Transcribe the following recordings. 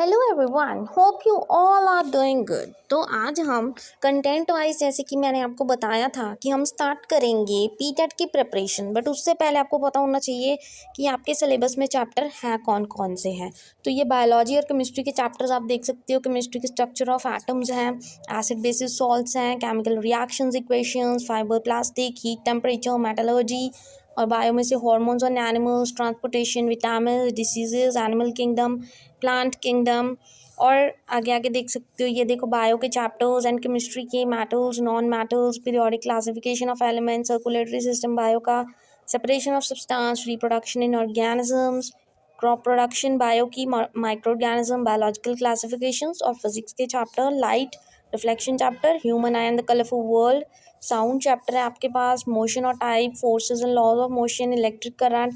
Hello everyone, hope you all are doing good. तो आज हम कंटेंट वाइज, जैसे कि मैंने आपको बताया था कि हम स्टार्ट करेंगे पीटेट की प्रिपरेशन, बट उससे पहले आपको पता होना चाहिए कि आपके सिलेबस में चैप्टर हैं कौन कौन से हैं। तो ये बायोलॉजी और केमिस्ट्री के चैप्टर्स आप देख सकते हो। केमिस्ट्री के स्ट्रक्चर ऑफ एटम्स हैं, एसिड बेसिस सॉल्ट्स हैं, chemical reactions, equations, fibre plastic, heat temperature, metallurgy. और बायो में से हॉर्मोन्स और animals, transportation, vitamin, diseases, animal kingdom, plant kingdom. और आगे आगे देख सकते हो, ये देखो बायो के चैप्टर्स एंड केमिस्ट्री के metals, non metals, periodic classification of elements, circulatory system bio का, separation of substance, reproduction in organisms, crop production bio की, माइक्रो ऑर्गेनिज्म, बायोलॉजिकल क्लासिफिकेशंस। और फिजिक्स के chapter light, reflection chapter, human eye and the colourful world. Sound chapter है आपके पास, motion और type, forces and laws of motion, electric current,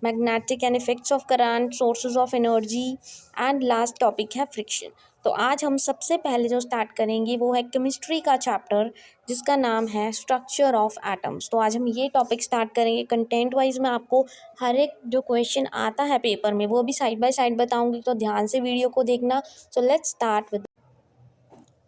magnetic and effects of current, sources of energy. And last topic है friction. तो आज हम सबसे पहले जो स्टार्ट करेंगे वो है केमिस्ट्री का चैप्टर, जिसका नाम है स्ट्रक्चर ऑफ एटम्स। तो आज हम ये टॉपिक स्टार्ट करेंगे। कंटेंट वाइज मैं आपको हर एक जो क्वेश्चन आता है पेपर में वो भी साइड बाय साइड बताऊंगी, तो ध्यान से वीडियो को देखना। So let's start with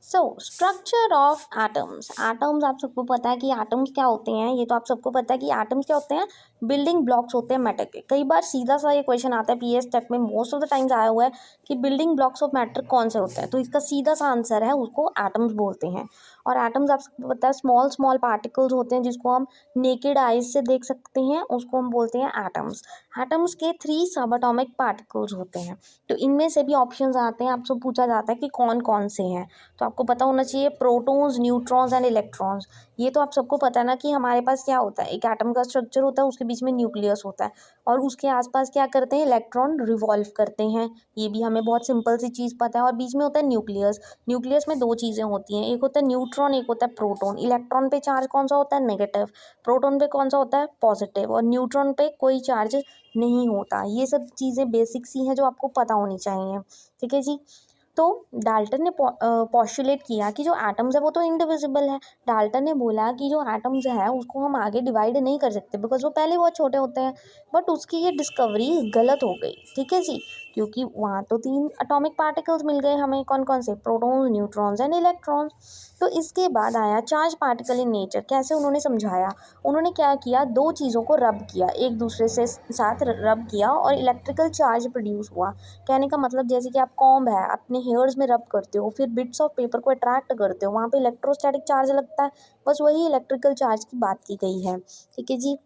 structure of atoms. Atoms आप सबको पता है कि एटम्स क्या होते हैं। ये तो आप सबको पता है कि एटम्स क्या होते हैं, बिल्डिंग ब्लॉक्स होते हैं मैटर के। कई बार सीधा सा ये क्वेश्चन आता है पीएस टेक में, मोस्ट ऑफ द टाइम्स आया हुआ है कि बिल्डिंग ब्लॉक्स ऑफ मैटर कौन से होते हैं। तो इसका सीधा सा आंसर है, उसको एटम्स बोलते हैं। और एटम्स आप सबको पता है स्मॉल स्मॉल पार्टिकल्स होते हैं, जिसको हम नेकेड आइज से देख सकते हैं, उसको हम बोलते हैं एटम्स। एटम्स के 3 सब एटॉमिक पार्टिकल्स होते हैं। तो इनमें से भी ऑप्शंस आते हैं, आपसे पूछा जाता है कि कौन कौन से हैं। तो आपको पता होना चाहिए प्रोटॉन्स, न्यूट्रॉन्स एंड इलेक्ट्रॉन्स। ये तो आप सबको पता है ना कि हमारे पास क्या होता है, एक एटम का स्ट्रक्चर होता है, उसके बीच में न्यूक्लियस होता है और उसके आसपास क्या करते हैं, इलेक्ट्रॉन रिवॉल्व करते हैं। ये भी हमें बहुत सिंपल सी चीज़ पता है। और बीच में होता है न्यूक्लियस। न्यूक्लियस में 2 चीज़ें होती हैं, एक होता है न्यूट्रॉन, एक होता है प्रोटॉन। इलेक्ट्रॉन पे चार्ज कौन सा होता है, नेगेटिव। प्रोटॉन पे कौन सा होता है, पॉजिटिव। और न्यूट्रॉन पे कोई चार्ज नहीं होता। ये सब चीज़ें बेसिक सी हैं जो आपको पता होनी चाहिए। ठीक है जी। तो डाल्टन ने पॉस्टुलेट किया कि जो एटम्स है वो तो इंडिविजिबल है। डाल्टन ने बोला कि जो एटम्स है उसको हम आगे डिवाइड नहीं कर सकते, बिकॉज वो पहले बहुत छोटे होते हैं। बट उसकी ये डिस्कवरी गलत हो गई। ठीक है जी, क्योंकि वहाँ तो 3 एटॉमिक पार्टिकल्स मिल गए हमें, कौन कौन से, प्रोटॉन्स, न्यूट्रॉन्स एंड इलेक्ट्रॉन्स। तो इसके बाद आया चार्ज पार्टिकल इन नेचर। कैसे उन्होंने समझाया, उन्होंने क्या किया, 2 चीज़ों को रब किया, एक दूसरे से साथ रब किया और इलेक्ट्रिकल चार्ज प्रोड्यूस हुआ। कहने का मतलब, जैसे कि आप कॉम्ब है अपने हेयर्स में रब करते हो, फिर बिट्स ऑफ पेपर को अट्रैक्ट करते हो, वहाँ पे इलेक्ट्रोस्टैटिक चार्ज लगता है। बस वही इलेक्ट्रिकल चार्ज की बात की गई है। ठीक है जी।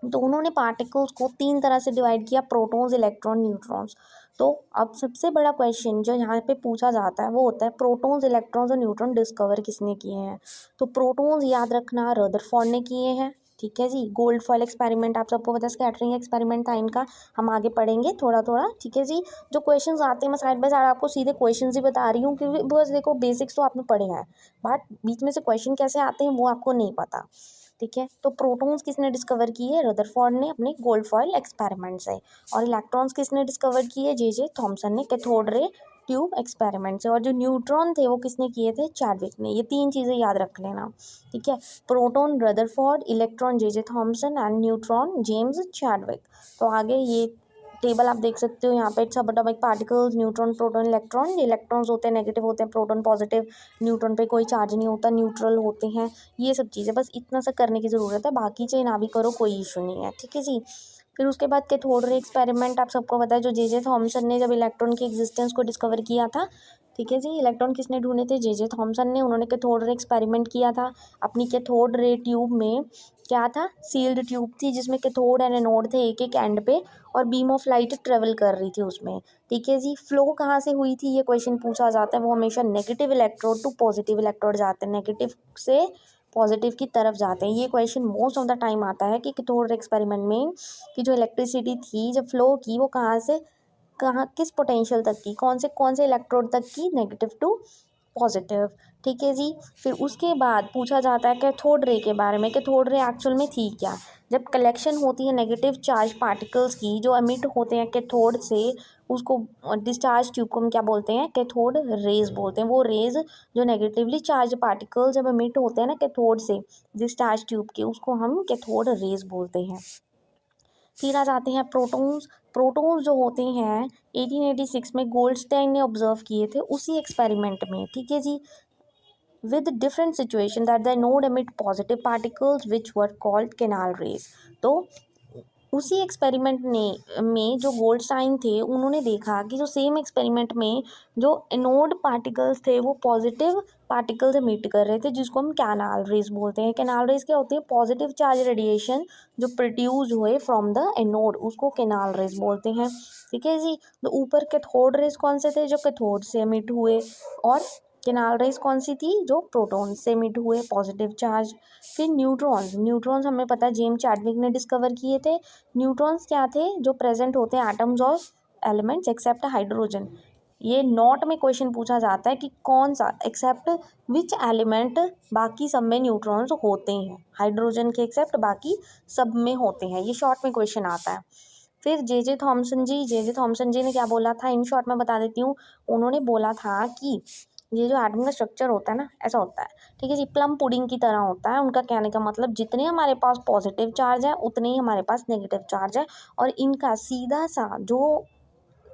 तो उन्होंने पार्टिकल्स को 3 तरह से डिवाइड किया, प्रोटॉन्स, इलेक्ट्रॉन, न्यूट्रॉन्स। तो अब सबसे बड़ा क्वेश्चन जो यहाँ पे पूछा जाता है वो होता है, प्रोटॉन्स, इलेक्ट्रॉन्स और न्यूट्रॉन डिस्कवर किसने किए हैं। तो प्रोटॉन्स याद रखना, रदरफोर्ड ने किए हैं। ठीक है जी। गोल्ड फॉयल एक्सपेरिमेंट आप सबको पता है, स्कैटरिंग एक्सपेरिमेंट था इनका, हम आगे पढ़ेंगे थोड़ा थोड़ा। ठीक है जी। जो क्वेश्चंस आते हैं मैं साइड बाय साइड आपको सीधे क्वेश्चंस ही बता रही हूँ, क्योंकि बस देखो बेसिक्स तो आपने पढ़े हैं, बट बीच में से क्वेश्चन कैसे आते हैं वो आपको नहीं पता। ठीक है। तो प्रोटॉन्स किसने डिस्कवर किए, रदरफोर्ड ने अपने गोल्ड फॉयल एक्सपेरिमेंट से। और इलेक्ट्रॉन्स किसने डिस्कवर किए, जे थॉमसन ने कैथोड रे ट्यूब एक्सपेरिमेंट से। और जो न्यूट्रॉन थे वो किसने किए थे, चैडविक ने। ये 3 चीज़ें याद रख लेना। ठीक है। Proton Rutherford, electron J Thomson and neutron James Chadwick. तो आगे ये टेबल आप देख सकते हो, यहाँ पे सब atomic particles, neutron, proton, electron. Electrons होते हैं नेगेटिव होते हैं, प्रोटॉन पॉजिटिव, न्यूट्रॉन पे कोई चार्ज नहीं होता, न्यूट्रल होते हैं। ये सब चीज़ें बस इतना सा करने की ज़रूरत है, बाकी चाहे ना भी करो कोई इशू नहीं है। ठीक है जी। फिर उसके बाद कैथोड रे एक्सपेरिमेंट आप सबको पता है, जो जे थॉमसन ने जब इलेक्ट्रॉन की एग्जिस्टेंस को डिस्कवर किया था। ठीक है जी। इलेक्ट्रॉन किसने ढूंढे थे, जे थॉमसन ने। उन्होंने कैथोड रे एक्सपेरिमेंट किया था अपनी कैथोड रे ट्यूब में। क्या था, सील्ड ट्यूब थी जिसमें कैथोड एंड एनोड थे एक एक एंड पे, और बीम ऑफ लाइट ट्रेवल कर रही थी उसमें। ठीक है जी। फ्लो कहाँ से हुई थी ये क्वेश्चन पूछा जाता है, वो हमेशा negative electrode to positive electrode जाते हैं, नेगेटिव से पॉजिटिव की तरफ जाते हैं। ये question most of the time आता है कि कैथोड एक्सपेरिमेंट में कि जो इलेक्ट्रिसिटी थी जब फ्लो की वो कहाँ से कहाँ किस पोटेंशियल तक की, कौन से इलेक्ट्रोड तक की, नेगेटिव टू पॉजिटिव। ठीक है जी। फिर उसके बाद पूछा जाता है कैथोड रे के बारे में। कैथोड रे एक्चुअल में थी क्या, जब कलेक्शन होती है नेगेटिव चार्ज पार्टिकल्स की जो एमिट होते हैं कैथोड से, उसको डिस्चार्ज ट्यूब को हम क्या बोलते हैं, कैथोड रेज बोलते हैं। वो रेज जो नेगेटिवली चार्ज पार्टिकल्स जब एमिट होते हैं ना कैथोड से डिस्चार्ज ट्यूब के, उसको हम कैथोड रेज बोलते हैं। फिर आ जाते हैं प्रोटॉन्स। प्रोटॉन्स जो होते हैं 1886 में गोल्डस्टाइन ने ऑब्जर्व किए थे उसी एक्सपेरिमेंट में, ठीक है जी, with different situation that the node emit positive particles which were called canal rays। तो उसी एक्सपेरिमेंट ने में जो गोल्डस्टाइन थे उन्होंने देखा कि जो सेम एक्सपेरिमेंट में जो एनोड पार्टिकल्स थे वो पॉजिटिव पार्टिकल्स एमिट कर रहे थे जिसको हम कैनाल रेज बोलते हैं। कैनाल रेज क्या होती है? पॉजिटिव चार्ज रेडिएशन जो प्रोड्यूस हुए फ्रॉम द एनोड उसको कैनाल रेज बोलते हैं, ठीक है जी। तो ऊपर कैथोड रेज कौन से थे? जो कैथोड से एमिट हुए, और कैनाल रेज कौन सी थी? जो प्रोटॉन से एमिट हुए पॉजिटिव चार्ज। फिर न्यूट्रॉन्स। न्यूट्रॉन्स हमें पता है जेम्स चैडविक ने डिस्कवर किए थे। न्यूट्रॉन्स क्या थे? जो प्रेजेंट होते हैं atoms of elements except hydrogen. ये नॉट में क्वेश्चन पूछा जाता है कि कौन सा एक्सेप्ट विच एलिमेंट, बाकी सब में न्यूट्रॉन्स होते हैं, हाइड्रोजन के एक्सेप्ट बाकी सब में होते हैं, ये शॉर्ट में क्वेश्चन आता है। फिर जे थॉमसन जी ने क्या बोला था? इन शॉर्ट में बता देती हूँ। उन्होंने बोला था कि ये जो एटम का स्ट्रक्चर होता है ना, ऐसा होता है, ठीक है जी, प्लम पुडिंग की तरह होता है। उनका कहने का मतलब जितने हमारे पास पॉजिटिव चार्ज है उतने ही हमारे पास नेगेटिव चार्ज है, और इनका सीधा सा जो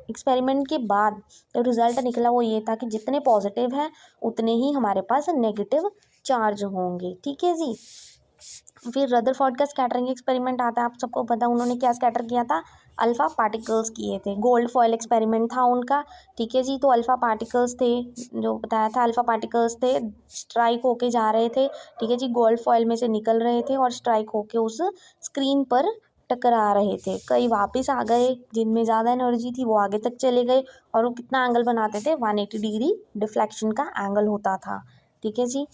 एक्सपेरिमेंट के बाद जो रिजल्ट निकला वो ये था कि जितने पॉजिटिव हैं उतने ही हमारे पास नेगेटिव चार्ज होंगे, ठीक है जी। फिर रदरफोर्ड का स्कैटरिंग एक्सपेरिमेंट आता है, आप सबको पता उन्होंने क्या स्कैटर किया था? अल्फ़ा पार्टिकल्स किए थे। गोल्ड फॉयल एक्सपेरिमेंट था उनका, ठीक है जी। तो अल्फ़ा पार्टिकल्स थे, जो बताया था अल्फ़ा पार्टिकल्स थे, स्ट्राइक होके जा रहे थे, ठीक है जी, गोल्ड फॉयल में से निकल रहे थे और स्ट्राइक होके उस स्क्रीन पर टकरा रहे थे। कई वापस आ गए, जिनमें ज़्यादा एनर्जी थी वो आगे तक चले गए, और वो कितना एंगल बनाते थे? 180 डिग्री डिफ्लेक्शन का एंगल होता था, ठीक है जी।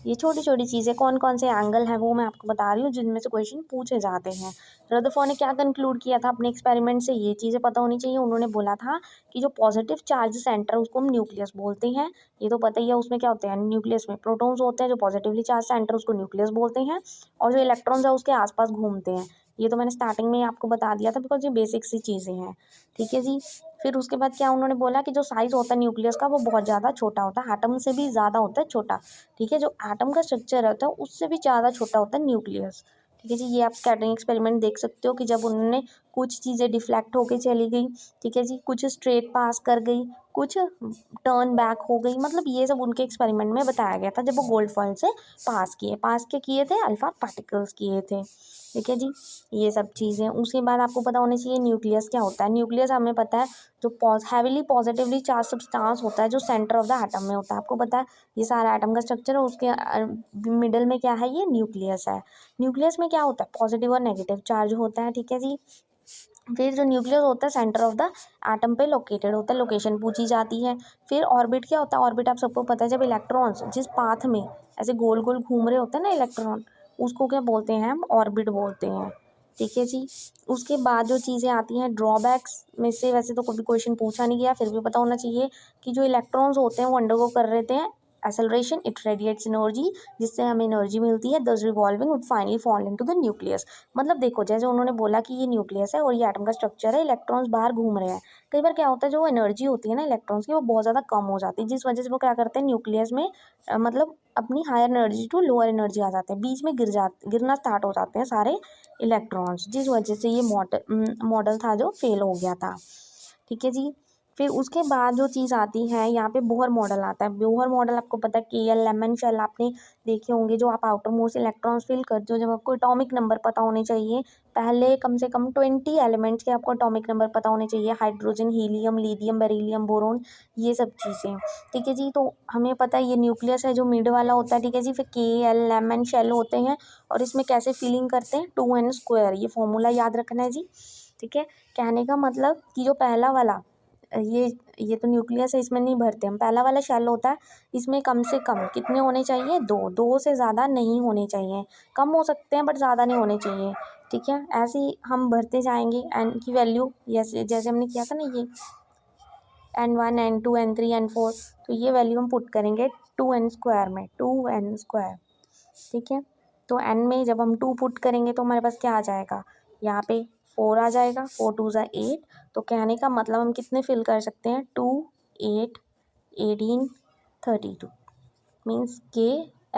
ये छोटी छोटी चीज़ें कौन कौन से एंगल हैं वो मैं आपको बता रही हूँ जिनमें से क्वेश्चन पूछे जाते हैं। रदरफोर्ड ने क्या कंक्लूड किया था अपने एक्सपेरिमेंट से? ये चीज़ें पता होनी चाहिए। उन्होंने बोला था कि जो पॉजिटिव चार्ज सेंटर उसको हम न्यूक्लियस बोलते हैं, ये तो पता ही है। उसमें क्या होते हैं? न्यूक्लियस में प्रोटॉन्स होते हैं, जो पॉजिटिवली चार्ज सेंटर उसको न्यूक्लियस बोलते हैं, और जो इलेक्ट्रॉन्स है उसके आसपास घूमते हैं। ये तो मैंने स्टार्टिंग में ही आपको बता दिया था बिकॉज ये बेसिक सी चीज़ें हैं, ठीक है जी। फिर उसके बाद क्या उन्होंने बोला कि जो साइज़ होता है न्यूक्लियस का वो बहुत ज़्यादा छोटा होता है, एटम से भी ज़्यादा होता है छोटा, ठीक है। जो एटम का स्ट्रक्चर होता है उससे भी ज़्यादा छोटा होता है न्यूक्लियस, ठीक है जी। ये आप स्कैटरिंग एक्सपेरिमेंट देख सकते हो कि जब उन्होंने कुछ चीज़ें डिफ्लेक्ट होके चली गई, ठीक है जी, कुछ स्ट्रेट पास कर गई, कुछ टर्न बैक हो गई, मतलब ये सब उनके एक्सपेरिमेंट में बताया गया था जब वो गोल्ड फॉइल से पास के किए थे, अल्फा पार्टिकल्स किए थे, ठीक है जी। ये सब चीज़ें उसके बाद आपको पता होनी चाहिए न्यूक्लियस क्या होता है। न्यूक्लियस हमें पता है जो हैवीली पॉजिटिवली चार्ज सब्सटेंस होता है जो सेंटर ऑफ द एटम में होता है, आपको पता है ये सारा एटम का स्ट्रक्चर है, उसके मिडल में क्या है? ये न्यूक्लियस है। न्यूक्लियस में क्या होता है? पॉजिटिव और नेगेटिव चार्ज होता है, ठीक है जी। फिर जो न्यूक्लियस होता है सेंटर ऑफ द एटम पे लोकेटेड होता है, लोकेशन पूछी जाती है। फिर ऑर्बिट क्या होता है? ऑर्बिट आप सबको पता है, जब इलेक्ट्रॉन्स जिस पाथ में ऐसे गोल गोल घूम रहे होते हैं ना इलेक्ट्रॉन, उसको क्या बोलते हैं? हम ऑर्बिट बोलते हैं, ठीक है जी। उसके बाद जो चीज़ें आती हैं ड्रॉबैक्स में से, वैसे तो कभी क्वेश्चन पूछा नहीं गया, फिर भी पता होना चाहिए कि जो इलेक्ट्रॉन्स होते हैं वो अंडरगो कर रहे थे एक्सेलरेशन, इट रेडिएट्स एनर्जी, जिससे हमें एनर्जी मिलती है, दस revolving would finally fall into the nucleus. मतलब देखो जैसे उन्होंने बोला कि ये न्यूक्लियस है और ये एटम का स्ट्रक्चर है, इलेक्ट्रॉन्स बाहर घूम रहे हैं। कई बार क्या होता है जो एनर्जी होती है ना इलेक्ट्रॉन्स की वो बहुत ज़्यादा कम हो जाती है, जिस वजह से वो क्या करते हैं न्यूक्लियस में मतलब अपनी higher energy to lower energy आ जाते हैं, बीच में गिरना स्टार्ट हो जाते हैं सारे इलेक्ट्रॉन्स, जिस वजह से ये मॉडल था जो फेल हो गया था, ठीक है जी। फिर उसके बाद जो चीज़ आती है यहाँ पे बोहर मॉडल आता है। बोहर मॉडल आपको पता है के एल लेमन शेल आपने देखे होंगे, जो आप आउटर मोस्ट इलेक्ट्रॉन्स फिल करते हो, जब आपको एटॉमिक नंबर पता होने चाहिए, पहले कम से कम 20 एलिमेंट्स के आपको एटॉमिक नंबर पता होने चाहिए, hydrogen, helium, lithium, beryllium, boron, ये सब चीज़ें, ठीक है जी। तो हमें पता है ये न्यूक्लियस है जो मिड वाला होता है, ठीक है जी। फिर के एल लेमन शेल होते हैं, और इसमें कैसे फिलिंग करते हैं? 2n², ये फॉर्मूला याद रखना है जी, ठीक है। कहने का मतलब कि जो पहला वाला ये ये तो न्यूक्लियस है, इसमें नहीं भरते हम, पहला वाला शेल होता है, इसमें कम से कम कितने होने चाहिए? दो से ज़्यादा नहीं होने चाहिए, कम हो सकते हैं बट ज़्यादा नहीं होने चाहिए, ठीक है। ऐसे ही हम भरते जाएंगे एन की वैल्यू, जैसे जैसे हमने किया था ना ये n1 n2 n3 n4, तो ये वैल्यू हम पुट करेंगे 2n² में, 2n², ठीक है। तो n में जब हम 2 पुट करेंगे तो हमारे पास क्या आ जाएगा? यहाँ पे 4 आ जाएगा, 4 2 ज़ा 8। तो कहने का मतलब हम कितने फिल कर सकते हैं? 2 8 18 32 मीन्स के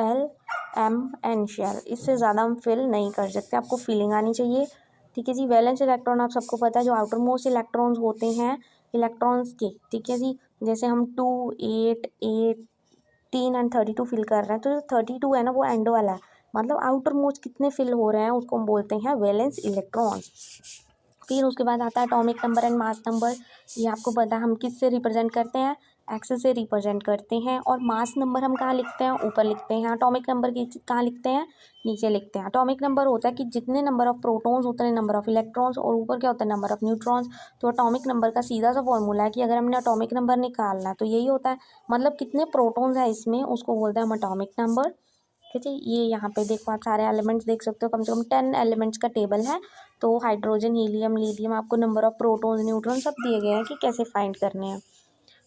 एल एम एन शेल, इससे ज़्यादा हम फिल नहीं कर सकते, आपको फीलिंग आनी चाहिए, ठीक है जी। वैलेंस इलेक्ट्रॉन आप सबको पता है जो आउटर मोस्ट इलेक्ट्रॉन्स होते हैं इलेक्ट्रॉन्स के, ठीक है जी। जैसे हम 2, 8, 18 एंड 32 फिल कर रहे हैं, तो जो 32 है ना वो एंड वाला है, मतलब आउटर मोस्ट कितने फिल हो रहे हैं उसको हम बोलते हैं वैलेंस इलेक्ट्रॉन्स। फिर उसके बाद आता है atomic number and mass number. ये आपको पता है हम किससे रिप्रेजेंट करते हैं, एक्स से रिप्रेजेंट करते हैं। और मास नंबर हम कहाँ लिखते हैं, ऊपर लिखते हैं। एटॉमिक नंबर की कहाँ लिखते हैं, नीचे लिखते हैं। एटॉमिक नंबर होता है कि जितने नंबर ऑफ प्रोटॉन्स उतने नंबर ऑफ इलेक्ट्रॉन्स, और ऊपर क्या होता है, नंबर ऑफ न्यूट्रॉन्स। तो एटॉमिक नंबर का सीधा सा फॉर्मूला है कि अगर हमने एटॉमिक नंबर निकालना है तो यही होता है, मतलब कितने प्रोटॉन्स है इसमें उसको बोलते हैं हम एटॉमिक नंबर। ठीक है। ये यहाँ पे देखो आप सारे एलिमेंट्स देख सकते हो, कम से कम 10 एलिमेंट्स का टेबल है। तो हाइड्रोजन, हीलियम, लिथियम, आपको नंबर ऑफ प्रोटॉन्स, न्यूट्रॉन सब दिए गए हैं कि कैसे फाइंड करने हैं।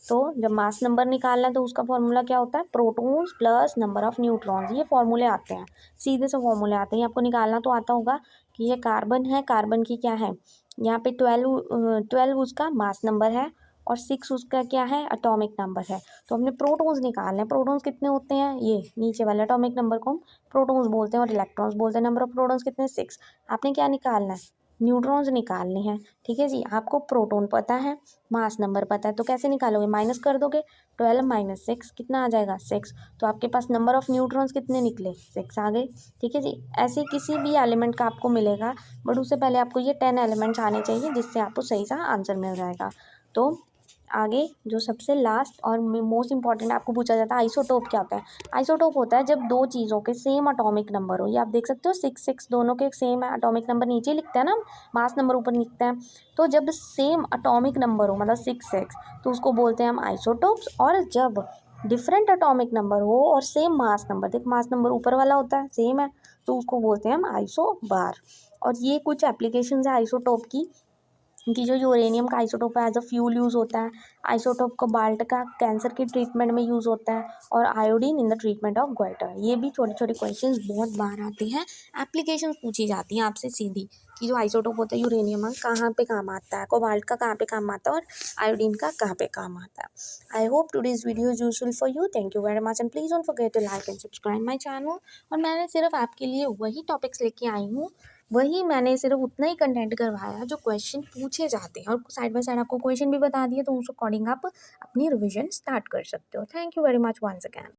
तो जब मास नंबर निकालना है तो उसका फॉर्मूला क्या होता है, protons plus number of neutrons. ये फॉर्मूले आते हैं, सीधे से फॉर्मूले आते हैं। आपको निकालना तो आता होगा कि ये कार्बन है, कार्बन की क्या है यहाँ पे 12 उसका मास नंबर है, और 6 उसका क्या है, एटॉमिक नंबर है। तो हमने प्रोटॉन्स निकालने हैं, प्रोटॉन्स कितने होते हैं, ये नीचे वाले एटॉमिक नंबर को हम प्रोटॉन्स बोलते हैं और इलेक्ट्रॉन्स बोलते हैं। नंबर ऑफ प्रोटॉन्स कितने, 6। आपने क्या निकालना है, न्यूट्रॉन्स निकालने हैं। ठीक है जी। आपको प्रोटॉन पता है, मास नंबर पता है, तो कैसे निकालोगे, माइनस कर दोगे। 12 माइनस 6 कितना आ जाएगा, 6। तो आपके पास नंबर ऑफ न्यूट्रॉन्स कितने निकले, 6 आ गए। ठीक है जी। ऐसे किसी भी एलिमेंट का आपको मिलेगा, बट उससे पहले आपको ये 10 एलिमेंट्स आने चाहिए, जिससे आपको सही सा आंसर मिल जाएगा। तो आगे जो सबसे लास्ट और मोस्ट इंपॉर्टेंट आपको पूछा जाता है, आइसोटोप क्या होता है। आइसोटोप होता है जब दो चीज़ों के सेम एटॉमिक नंबर हो। ये आप देख सकते हो 6 दोनों के सेम है, एटॉमिक नंबर नीचे लिखते हैं ना, मास नंबर ऊपर लिखते हैं। तो जब सेम एटॉमिक नंबर हो, मतलब 6 तो उसको बोलते हैं हम आइसोटोप्स। और जब डिफरेंट एटॉमिक नंबर हो और सेम मास नंबर, देख मास नंबर ऊपर वाला होता है सेम है, तो उसको बोलते हैं हम आइसोबार। और ये कुछ एप्लीकेशंस है आइसोटोप की जो यूरेनियम का आइसोटोप है एज अ फ्यूल यूज़ होता है। आइसोटोप को बाल्ट का कैंसर के ट्रीटमेंट में यूज़ होता है, और iodine in the treatment of goitre. ये भी छोटे छोटे क्वेश्चंस बहुत बार आते हैं, एप्लीकेशंस पूछी जाती हैं आपसे सीधी कि जो आइसोटोप होता है यूरेनियम का कहाँ पे काम आता है, कोबाल्ट का कहाँ पे काम आता है, और आयोडीन का कहाँ पे काम आता है। I hope today's video is useful for you. Thank you very much and please don't forget to like and subscribe my channel. और मैंने सिर्फ आपके लिए वही टॉपिक्स लेके आई हूँ, वही मैंने सिर्फ उतना ही कंटेंट करवाया जो क्वेश्चन पूछे जाते हैं, और साइड बाय साइड आपको क्वेश्चन भी बता दिए, तो उस अकॉर्डिंग आप अपनी रिवीजन स्टार्ट कर सकते हो। Thank you very much once again.